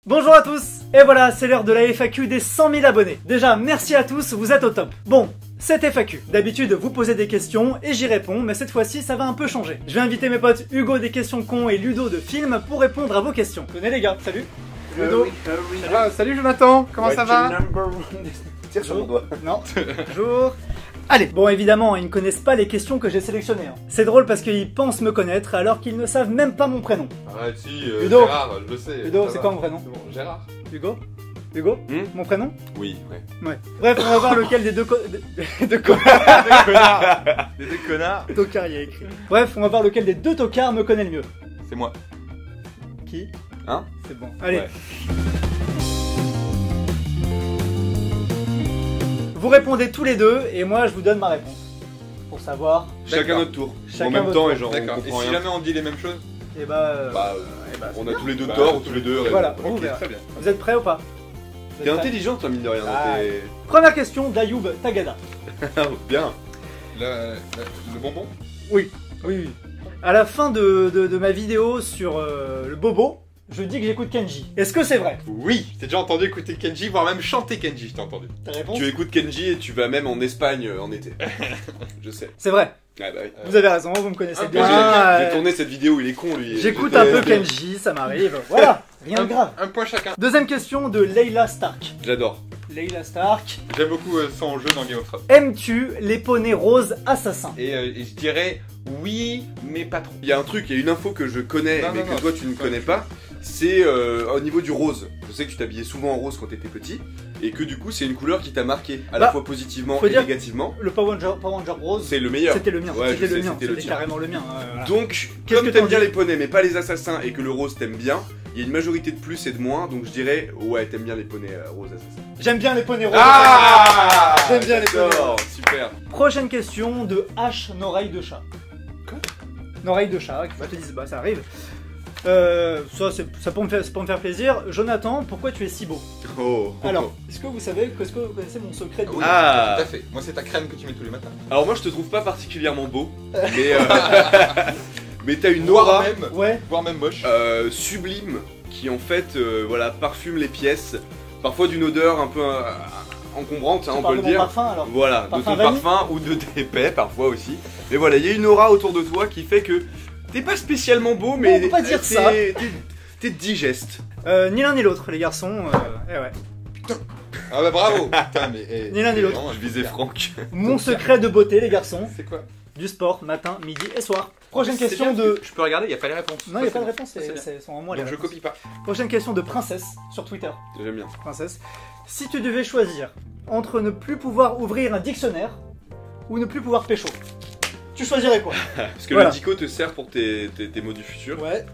Bonjour à tous. Et voilà, c'est l'heure de la FAQ des 100 000 abonnés. Déjà, merci à tous, vous êtes au top. Bon, cette FAQ. D'habitude, vous posez des questions et j'y réponds, mais cette fois-ci, ça va un peu changer. Je vais inviter mes potes Hugo des questions cons et Ludo de films pour répondre à vos questions. Venez les gars, salut. Ludo. Salut Jonathan, comment ça va? Tire sur mon doigt. Non, bonjour. Allez, bon évidemment, ils ne connaissent pas les questions que j'ai sélectionnées. C'est drôle parce qu'ils pensent me connaître alors qu'ils ne savent même pas mon prénom. Arrête, si, Ludo. Gérard, je le sais. Ludo, c'est quoi mon prénom? C'est bon, Gérard. Hugo? Hugo? Mon prénom? Oui, ouais. Ouais. Bref, on va voir lequel des deux Des connards. Des deux connards. tocards il y a écrit. Bref, on va voir lequel des deux tocards me connaît le mieux. C'est moi. Qui? Hein? C'est bon. Allez. Ouais. Vous répondez tous les deux et moi je vous donne ma réponse. Pour savoir. Chacun notre tour. Chacun En même votre temps, tour. et genre, on D'accord. Et comprend si rien. jamais on dit les mêmes choses? Et bah. On a tous les deux Bah, tort ou tous les deux. Et voilà, raison. on Ok. verra. Très bien. Vous êtes prêts ou pas? Vous T'es êtes prêts intelligent, toi, mine de rien. Ah. t'es- Première question d'Ayoub Tagada. Bien. Le bonbon? Oui. À la fin de ma vidéo sur le bobo, je dis que j'écoute Kenji. Est-ce que c'est vrai? Oui, t'as déjà entendu écouter Kenji, voire même chanter Kenji, je t'ai entendu. Ta réponse? Tu écoutes Kenji et tu vas même en Espagne en été. Je sais. C'est vrai. Ah bah oui. Vous avez raison, vous me connaissez Un peu, bien. J'ai tourné cette vidéo, il est con lui. J'écoute un peu Kenji, ça m'arrive. Voilà, rien de grave. Un point chacun. Deuxième question de Leila Stark. J'adore. Leila Stark. J'aime beaucoup son jeu dans Game of Thrones. Aimes-tu les poneys roses assassins? Et je dirais oui, mais pas trop. Il y a un truc, il y a une info que je connais Non, mais non, que non, toi tu ne connais pas. C'est au niveau du rose. Je sais que tu t'habillais souvent en rose quand t'étais petit et que du coup c'est une couleur qui t'a marqué à la Bah, fois positivement faut et dire- négativement. Le Power Ranger rose, C'est le meilleur. c'était le mien. Ouais, je c'était sais, le mien. c'était le C'était tien. carrément le mien. Voilà. Donc, Qu'est-ce comme que t'aimes t'en bien dis les poneys mais pas les assassins et que le rose t'aime bien, il y a une majorité de plus et de moins, donc je dirais ouais t'aimes bien les poneys roses assassins. J'aime bien les poneys roses. Ah J'aime bien les poneys j'adore, roses. super. Prochaine question de H Noreille de chat. Quoi? Noreille de chat, qui te disent bah ça arrive. Ça pour me faire plaisir. Jonathan, pourquoi tu es si beau? Oh. Alors, est-ce que vous connaissez mon secret de Oui, beauté? Ah. tout à fait. Moi, c'est ta crème que tu mets tous les matins. Alors moi je te trouve pas particulièrement beau, mais mais t'as une Voire aura même, Ouais. voire même moche. sublime qui en fait voilà parfume les pièces, parfois d'une odeur un peu encombrante, hein, Tu on parles peut de le mon dire. parfum alors. Voilà, Parfum de ton vanille parfum ou de tes paix parfois aussi. Mais voilà, il y a une aura autour de toi qui fait que t'es pas spécialement beau, mais On peut pas dire ça. T'es digeste. Ni l'un ni l'autre, les garçons. Eh ouais. Ah bah bravo. Putain, mais, Ni l'un ni l'autre. vraiment, Je visais Franck. Mon secret de beauté, les garçons. C'est quoi? Du sport, matin, midi et soir. Prochaine C'est question bien, de. Je peux regarder, il n'y a pas les réponses. Non, il n'y a pas de bien. réponse, Ça, c'est bien. c'est sont en moi les Donc je réponses. copie pas. Prochaine question de Princesse sur Twitter. J'aime bien. Princesse. Si tu devais choisir entre ne plus pouvoir ouvrir un dictionnaire ou ne plus pouvoir pécho, tu choisirais quoi? Parce que Voilà. le dico te sert pour tes mots du futur Ouais.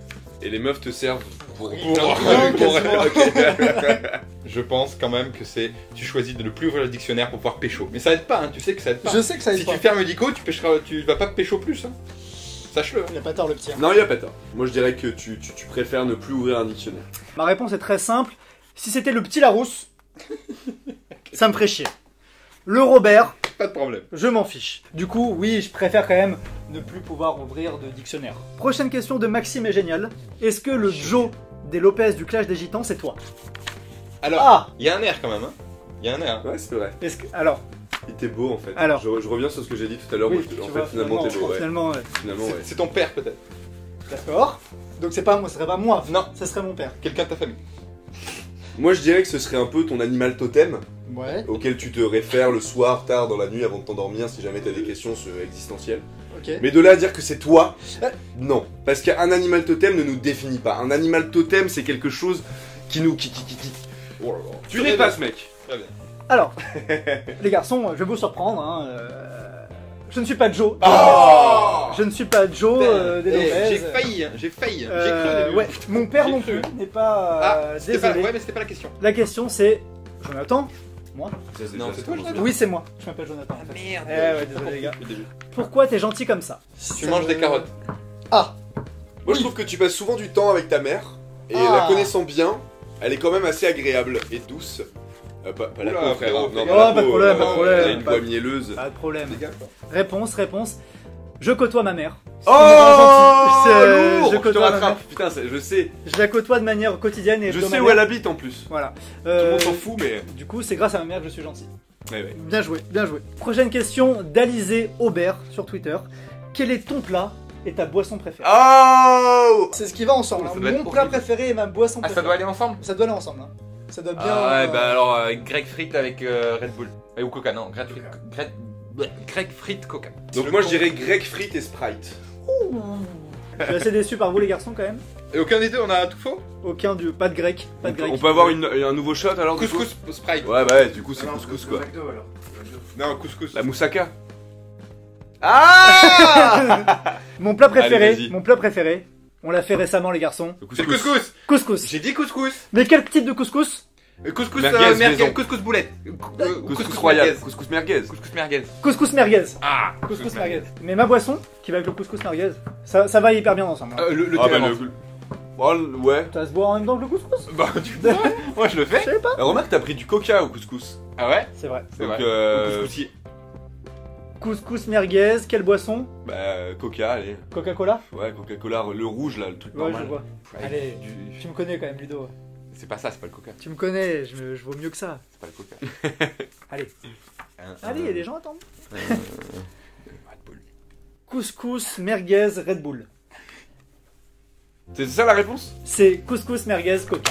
et les meufs te servent pour Pour- plein de trucs. quasiment. Je pense quand même que c'est. Tu choisis de ne plus ouvrir le dictionnaire pour pouvoir pécho. Mais ça aide pas, hein, tu sais que ça aide pas. Je sais que ça Si tu fermes le dico, tu vas pas pécho plus. Hein. Sache-le. Il a pas tort le petit. Non, il y a pas tort. Moi je dirais que tu préfères ne plus ouvrir un dictionnaire. Ma réponse est très simple. Si c'était le petit Larousse, ça me ferait chier. Le Robert, Pas de problème. je m'en fiche. Du coup, oui, je préfère quand même ne plus pouvoir ouvrir de dictionnaire. Prochaine question de Maxime est génial. Est-ce que le Joe des Lopez du Clash des Gitans, c'est toi? Alors, Ah. il y a un air quand même. Hein. Il y a un air. Ouais, c'est vrai. Alors, Il était beau en fait. Alors. Je reviens sur ce que j'ai dit tout à l'heure. oui, moi, tu en vois, fait, finalement, t'es beau. Ouais. finalement, ouais. Finalement, ouais. C'est ton père peut-être. D'accord. Donc c'est pas moi, ce serait pas moi. Non. Ce serait mon père. Quelqu'un de ta famille. Moi, je dirais que ce serait un peu ton animal totem Ouais. auquel tu te réfères le soir, tard dans la nuit avant de t'endormir si jamais t'as des questions existentielles. Ok. Mais de là à dire que c'est toi, non. Parce qu'un animal totem ne nous définit pas. Un animal totem, c'est quelque chose qui nous. Oh là là. Tu n'es pas ce mec. Très bien. Alors, les garçons, je vais vous surprendre. Hein, je ne suis pas Joe. Oh Je ne suis pas Joe des Eh, Lopez. j'ai failli, hein, j'ai failli. J'ai cru au début. Ouais, mon père J'ai non cru. plus n'est pas C'était pas, désolé. ouais, mais c'était pas la question. La question c'est Jonathan. Moi? Non, c'est toi, Jonathan. Oui, c'est moi. Je m'appelle Jonathan. en fait. Merde. Eh ouais, désolé les gars. Le début. Pourquoi t'es gentil comme ça? Tu manges des carottes. Ah. Moi, je trouve que tu passes souvent du temps avec ta mère. Et Ah. la connaissant bien, elle est quand même assez agréable et douce. Pas la Oula, peau, frère. frérot, Non, frérot. la Oh, pas de peau, problème, pas de elle a problème. une voix mielleuse. Pas de problème. Les gars, quoi. Réponse. Je côtoie ma mère. Oh lourd. je Je te côtoie ma rattrape, putain, je sais. Je la côtoie de manière quotidienne et Je sais hebdomadaire. où elle habite en plus. Voilà. Tout le monde s'en fout, mais. Du coup, c'est grâce à ma mère que je suis gentil. Ouais. Bien joué, bien joué. Prochaine question d'Alizé Aubert sur Twitter. Quel est ton plat et ta boisson préférée? Oh. C'est ce qui va ensemble. Ça hein. doit être Mon plat horrible. préféré et ma boisson Ah, préférée. ça doit aller ensemble? Ça doit aller ensemble. Hein. Ça doit bien. Ah ouais, bah alors, grec frites avec Red Bull. Ou Coca, non, grec frites Coca. Donc moi je dirais grec frites et Sprite. Je suis assez déçu par vous les garçons quand même. Et aucun des deux, on a tout faux? Aucun du. Pas de grec. Pas de grec. On peut avoir un nouveau shot alors du coup. Couscous Sprite. Ouais bah ouais, du coup c'est couscous quoi. Non, couscous. La moussaka. Ah. Mon plat préféré. Allez, vas-y. Mon plat préféré. On l'a fait récemment les garçons. C'est le couscous. Couscous. J'ai dit couscous. Mais quel type de couscous? Couscous Merguez maison. couscous boulette. Couscous royal. merguez. Couscous merguez. Couscous merguez. Couscous merguez. Ah, Couscous merguez. Mais ma boisson, qui va avec le couscous merguez, ça va hyper bien ensemble. hein. Le Ah thé bah avant. ouais. Ça se boit en même temps que le couscous? Bah, tu vois, moi je le Je fais. savais pas. Remarque t'as pris du coca au couscous. Ah ouais? C'est vrai. C'est Donc vrai. couscousier. Couscous merguez, quelle boisson? Bah coca allez. Coca-Cola? Ouais Coca-Cola le rouge là, le truc Ouais, je normal. vois. Ouais, Allez, tu me connais quand même, Ludo. C'est pas ça, c'est pas le Coca. Tu me connais, je vaux mieux que ça. C'est pas le Coca. Allez, Hein, allez, les gens attendent. Red Bull. Couscous merguez Red Bull. C'est ça la réponse? C'est couscous merguez Coca.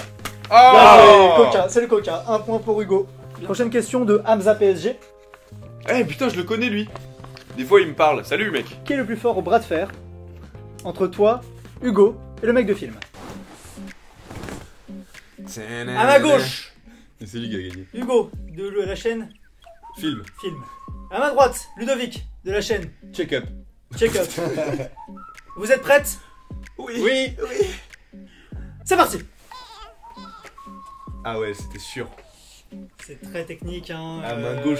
Oh Là, c'est Coca, c'est le Coca. Un point pour Hugo. Prochaine question de Hamza PSG. Eh putain je le connais lui. Des fois il me parle. Salut mec. Qui est le plus fort au bras de fer entre toi, Hugo et le mec de film? À ma gauche, C'est lui qui a gagné. Hugo de la chaîne Film. Film. À ma droite, Ludovic de la chaîne Check up. Check Up. Vous êtes prêtes? Oui. C'est parti. Ah ouais c'était sûr. C'est très technique, hein. À main gauche.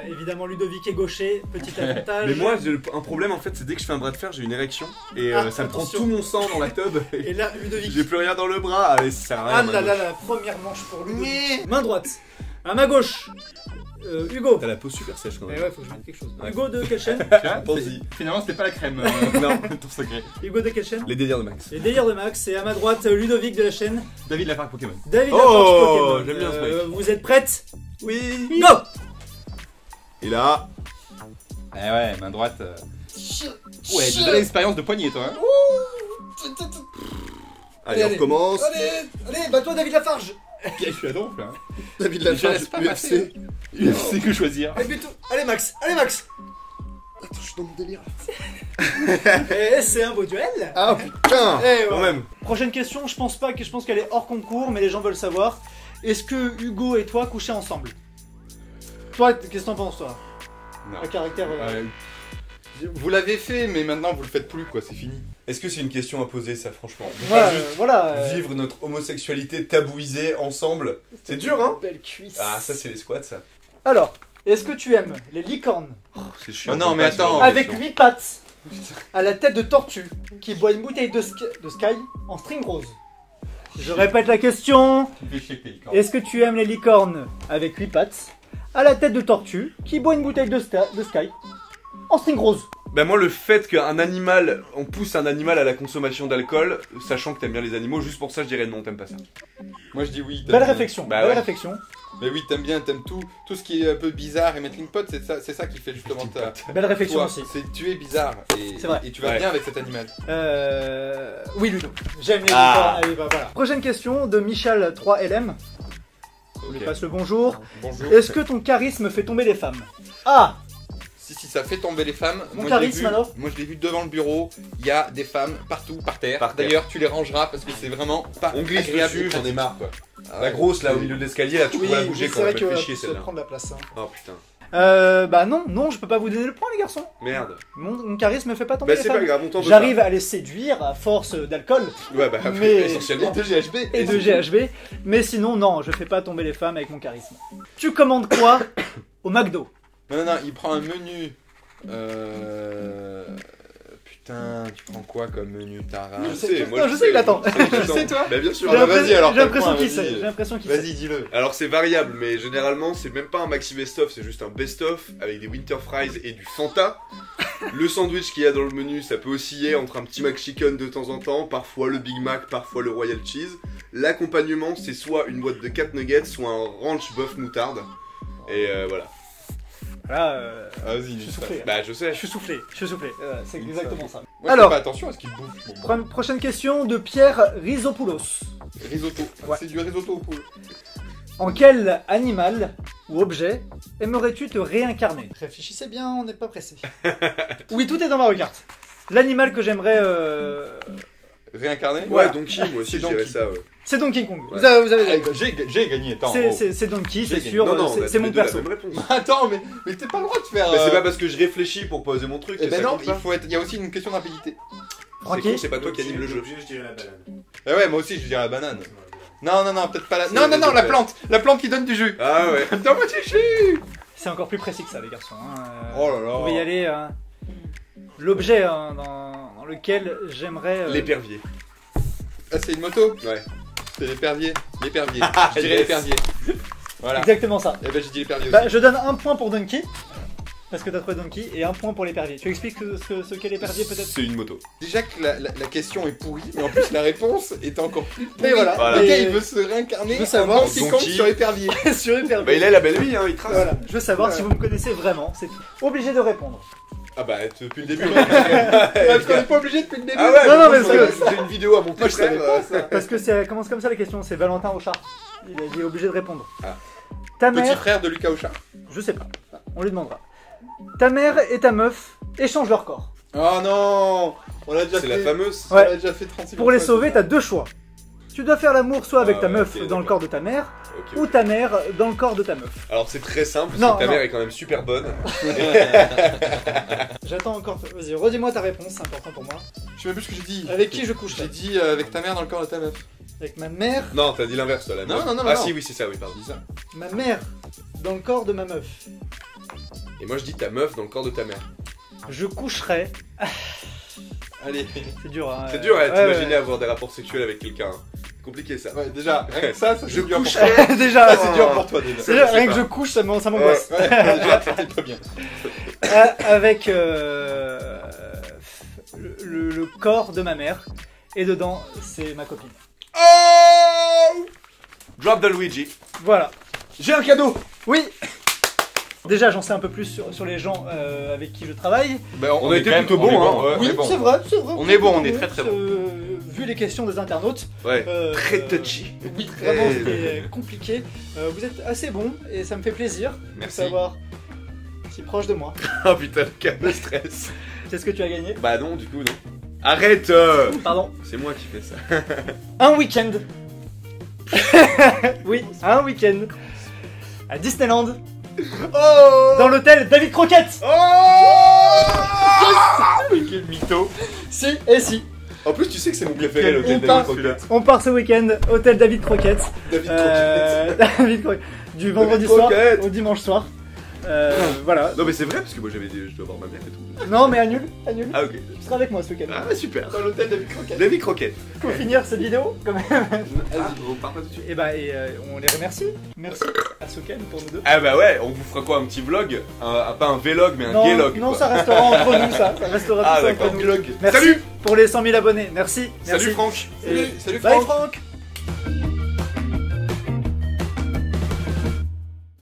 Évidemment, Ludovic est gaucher, petit avantage. Mais moi j'ai un problème en fait, c'est dès que je fais un bras de fer j'ai une érection et Ah, ça me prend attention. tout mon sang dans la tube. Et là, Ludovic. J'ai plus rien dans le bras. Allez ça sert à rien. Ah main là là gauche. là, première manche pour Ludovic. Main droite. À ma gauche, Hugo. T'as la peau super sèche quand Eh même. ouais, faut que je mette quelque chose. Ouais. Hugo de quelle chaîne? Pense-y. Finalement, c'était pas la crème. Non, ton secret. Hugo de quelle chaîne? Les délires de Max. Les délires de Max. Et à ma droite, Ludovic de la chaîne David Lafargue Pokémon. David Oh, Lafarge Pokémon. j'aime bien ce mec. Vous êtes prêtes? Oui. Go. Et là. Eh ouais, main droite. Ouais, j'ai de l'expérience de poignée, toi. Hein. Allez on recommence. Allez, bah toi David Lafarge. Je suis à donf là. David Je Lafarge, laisse pas UFC. UFC que choisir. Allez Max, allez Max. Attends, je suis dans mon délire. Et c'est un beau duel. Ah putain. Eh, Quand ouais. même. Prochaine question, je pense qu'elle est hors concours, mais les gens veulent savoir. Est-ce que Hugo et toi couchaient ensemble? Toi, qu'est-ce que t'en penses toi? Non. Un caractère. Vous l'avez fait, mais maintenant vous le faites plus, quoi, c'est fini. Est-ce que c'est une question à poser ça franchement? Voilà, voilà. Vivre notre homosexualité tabouisée ensemble. C'est dur hein? Belle cuisse. Ah ça c'est les squats ça. Alors, est-ce que tu aimes les licornes C'est chiant. Oh non, mais attends. avec 8 pattes, à la tête de tortue, qui boit une bouteille de Sky en string rose? Je répète la question. Est-ce que tu aimes les licornes avec 8 pattes, à la tête de tortue, qui boit une bouteille de Sky en string rose? Bah moi le fait qu'un animal, on pousse un animal à la consommation d'alcool, sachant que t'aimes bien les animaux, juste pour ça je dirais non, t'aimes pas ça. Moi je dis oui. t'aimes Belle bien. réflexion, Bah belle ouais. réflexion. Mais oui, t'aimes bien, t'aimes tout ce qui est un peu bizarre et melting pot, c'est ça qui fait justement ta. Belle réflexion Toi, aussi. tu es bizarre C'est vrai. et tu vas Ouais. bien avec cet animal. Oui, Ludo. J'aime les Ah. licornes. Allez, bah voilà. Prochaine question de Michel 3LM. On lui Ok. passe le bonjour. Bonjour. Est-ce que ton charisme fait tomber les femmes? Ah, Si, ça fait tomber les femmes. Mon Moi, je l'ai charisme, vu- alors Moi je l'ai vu devant le bureau, il y a des femmes partout par terre. Par terre. D'ailleurs, tu les rangeras parce que c'est vraiment pas On glisse agréable dessus, et j'en ai pratique. marre quoi. Ah La ouais. grosse là au milieu de l'escalier là, tu oui, pourrais la bouger c'est quand vrai même, que elle fait chier ça celle-là. prendre la place. Hein. Oh putain, Bah non, je peux pas vous donner le point les garçons. merde. Mon charisme fait pas tomber Bah les c'est femmes. pas grave, on t'en veut J'arrive à les séduire à force d'alcool pas. Ouais bah mais- essentiellement de GHB. et de GHB, mais sinon non, je fais pas tomber les femmes avec mon charisme. Tu commandes quoi au McDo? Non, il prend un menu. Putain, tu prends quoi comme menu, Tara? Je sais, moi Non, je sais, il attend. Je sais, toi Bah bien sûr. J'ai Ah bah, vas-y, alors, j'ai t'as l'impression le point, qu'il sait. vas-y. J'ai l'impression qu'il sait. Vas-y, dis-le. Alors c'est variable, mais généralement c'est même pas un maxi best-of, c'est juste un best-of avec des winter fries et du Fanta. Le sandwich qu'il y a dans le menu, ça peut osciller entre un petit McChicken de temps en temps, parfois le Big Mac, parfois le Royal Cheese. L'accompagnement, c'est soit une boîte de 4 nuggets, soit un ranch bœuf moutarde. Et voilà. Là, Vas-y, je suis soufflé. Bah je sais. Je suis soufflé. C'est exactement ça. Moi, Alors. je fais pas attention à ce qu'il bouffe. Bon. Prochaine question de Pierre Rizopoulos. Risotto. Ouais. C'est du risotto au poule. En quel animal ou objet aimerais-tu te réincarner? Réfléchissez bien, on n'est pas pressé. Oui, tout est dans Mario Kart. L'animal que j'aimerais... Réincarné. Ouais, Donkey, moi aussi C'est je dirais Donkey. ça. Ouais. C'est Donkey Kong. Ouais. Vous avez... J'ai gagné, attends. C'est Donkey, c'est J'ai sûr, Non, non, c'est mon perso. Attends, mais t'es pas le droit de faire. Mais c'est pas parce que je réfléchis pour poser mon truc. Eh ben ça non, compte pas. il y a aussi une question de rapidité. C'est Francky, con, c'est pas toi qui anime le jeu. Je dirais la banane. Eh ouais, moi aussi je dirais la banane. Ouais, Non, peut-être pas la. C'est Non, les la autres. plante. La plante qui donne du jus. Ah ouais. Donne-moi du jus. c'est encore plus précis que ça, les garçons. Hein. Oh là là. On va y aller. L'objet dans lequel j'aimerais... L'épervier. Ah, c'est une moto. Ouais. C'est l'épervier. L'épervier. Je dirais Yes. l'épervier. Voilà. Exactement ça. Eh ben j'ai dit l'épervier Bah, aussi. je donne un point pour Donkey, parce que t'as trouvé Donkey, et un point pour l'épervier. Tu expliques ce qu'est l'épervier peut-être? C'est une moto. Déjà que la question est pourrie, mais en plus la réponse est encore plus pourrie. Mais voilà. Voilà. Le gars Et- il veut se réincarner Je veux savoir en Donkey Kong Donkey. sur l'épervier. Sur l'épervier. Bah il a la belle vie, hein, il trace. Voilà, je veux savoir Voilà. si vous me connaissez vraiment, c'est tout. Obligé de répondre. Ah bah depuis le début. Parce qu'on est pas obligé depuis le début. Ah ouais, Non, non, mais j'ai une vidéo à monter. Moi je savais pas ça. Parce que ça commence comme ça la question, c'est Valentin Rochard. Il est obligé de répondre. Ah. Ta Petit mère, frère de Lucas Auchard. je sais pas, on lui demandera. Ta mère et ta meuf échangent leur corps. Oh non. On l'a déjà C'est fait. la fameuse. On Ouais. l'a déjà fait 36 Pour les fois, sauver, ça. t'as deux choix. Tu dois faire l'amour soit avec Ah ta ouais, meuf ok, dans le d'accord. corps de ta mère, Ok. ou ta mère dans le corps de ta meuf. Alors c'est très simple, parce Non, que ta non. mère est quand même super bonne. J'attends encore. Vas-y, redis-moi ta réponse, c'est important pour moi. Je sais même plus ce que j'ai dit. Avec qui je coucherai? J'ai dit avec ta mère dans le corps de ta meuf. Avec ma mère, Non, t'as dit l'inverse toi, la Non, meuf. non, non, Ah non. si, oui, c'est ça, oui, pardon. Dis ça. ma mère dans le corps de ma meuf. Et moi je dis ta meuf dans le corps de ta mère. Je coucherai. Allez. C'est dur, hein. C'est dur, ouais, t'imaginer ouais. avoir des rapports sexuels avec quelqu'un. hein. Compliqué ça. Ouais, déjà, rien que ça Je c'est dur pour coucherai. toi. Déjà, Ça, c'est dur pour toi déjà. c'est dur, je sais rien que pas. je couche, ça m'angoisse. Ouais, déjà, c'était pas bien. Avec le corps de ma mère. Et dedans, c'est ma copine. Oh Drop the Luigi. Voilà. J'ai un cadeau. Oui. Déjà, j'en sais un peu plus sur les gens avec qui je travaille. Ben, On a est été quand même- plutôt on est bons, bon, hein. ouais, Oui, on est bon. c'est vrai, c'est vrai. On est bon, on est très, très bon. Vu les questions des internautes. Ouais. Très touchy. Oui, vraiment, c'était compliqué. Vous êtes assez bon et ça me fait plaisir de Merci. savoir si proche de moi. Oh putain, le câble de stress. C'est ce que tu as gagné. Bah non, du coup, non. Arrête Pardon. C'est moi qui fais ça. Un week-end. Oui, un week-end. À Disneyland. Oh Dans l'hôtel David Croquette. Quel mytho. Si et si. En plus, tu sais que c'est mon préféré, Quel l'hôtel on David part- Croquette. On part ce week-end, hôtel David Croquette. David Croquette. David Croquette. Du vendredi soir Croquette. au dimanche soir. Voilà. Non mais c'est vrai, parce que moi j'avais dit, je dois voir ma mère et tout. Non mais annule. Ah ok. Tu seras avec moi ce week-end. Ah super. Dans l'hôtel David Croquette. David Croquette. Pour finir cette vidéo, quand même. Ah, on part pas tout de suite. Et on les remercie. Merci à Soken pour nous deux. Ah bah ouais, on vous fera quoi, un petit vlog pas un vlog, mais un gaylog. non, quoi. ça restera entre nous, ça. Ça restera Ah tout ça d'accord, entre nous. vlog. Merci Salut. pour les 100 000 abonnés. Merci. Salut Merci. Franck. Et Salut bye Franck. Franck.